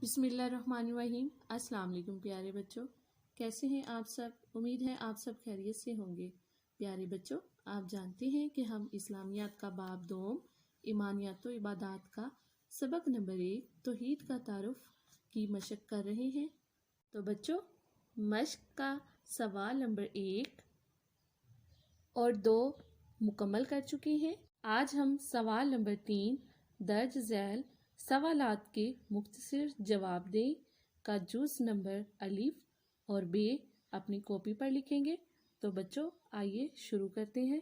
बिस्मिल्लाहिर्रहमानिर्रहीम। अस्सलाम वालेकुम प्यारे बच्चों, कैसे हैं आप सब। उम्मीद है आप सब खैरियत से होंगे। प्यारे बच्चों, आप जानते हैं कि हम इस्लामियात का बाब दोम ईमानियात व इबादात का सबक नंबर 1 तौहीद का तारुफ की मशक कर रहे हैं। तो बच्चों, मशक का सवाल नंबर 1 और 2 मुकम्मल कर चुके हैं। आज हम सवाल नंबर 3 दर्ज झैल सवालात के मुख्तसर जवाब दें का जुज़ नंबर अलिफ और बे अपनी कॉपी पर लिखेंगे। तो बच्चों, आइए शुरू करते हैं।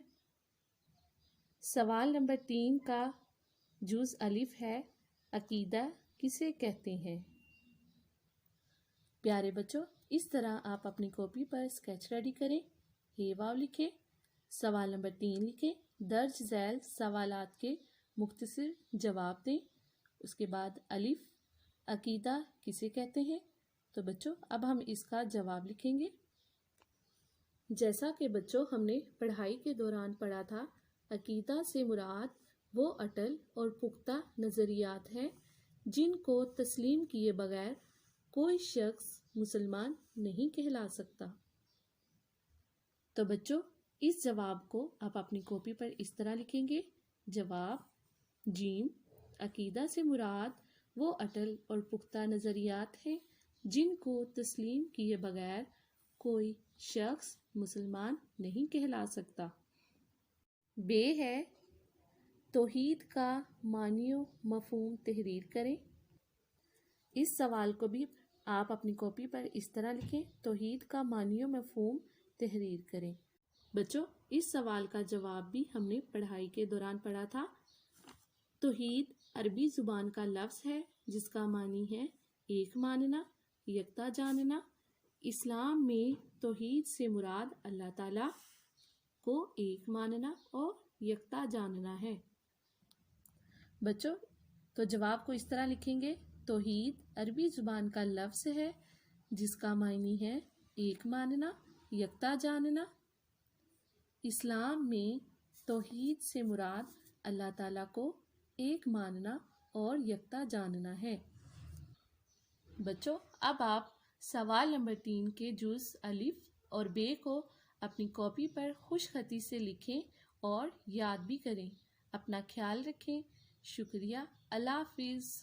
सवाल नंबर 3 का जुज़ अलिफ है, अकीदा किसे कहते हैं। प्यारे बच्चों, इस तरह आप अपनी कॉपी पर स्केच रेडी करें, हे वाव लिखें, सवाल नंबर 3 लिखें, दर्ज झैल सवालात के मुख्तसर जवाब दें, उसके बाद अलिफ अकीदा किसे कहते हैं। तो बच्चों, अब हम इसका जवाब लिखेंगे। जैसा कि बच्चों हमने पढ़ाई के दौरान पढ़ा था, अकीदा से मुराद वो अटल और पुख्ता नज़रियात हैं जिनको तस्लीम किए बगैर कोई शख्स मुसलमान नहीं कहला सकता। तो बच्चों, इस जवाब को आप अपनी कॉपी पर इस तरह लिखेंगे। जवाब जीम, अकीदा से मुराद वो अटल और पुख्ता नज़रियात हैं जिनको तस्लीम किए बगैर कोई शख्स मुसलमान नहीं कहला सकता। बे है, तौहीद का मानी व मफ़हूम तहरीर करें। इस सवाल को भी आप अपनी कॉपी पर इस तरह लिखें, तौहीद का मानी व मफ़हूम तहरीर करें। बच्चों, इस सवाल का जवाब भी हमने पढ़ाई के दौरान पढ़ा था। तौहीद अरबी ज़ुबान का लफ्ज़ है जिसका मानी है एक मानना, यकता जानना। इस्लाम में तौहीद से मुराद अल्लाह ताला को एक मानना और यकता जानना है। बच्चों, तो जवाब को इस तरह लिखेंगे, तौहीद अरबी ज़ुबान का लफ्ज़ है जिसका मानी है एक मानना, यकता जानना। इस्लाम में तौहीद से मुराद अल्लाह ताला को एक मानना और यकता जानना है। बच्चों, अब आप सवाल नंबर 3 के जुज़ अलिफ और बे को अपनी कॉपी पर खुशखती से लिखें और याद भी करें। अपना ख्याल रखें। शुक्रिया। अल्लाह हाफिज़।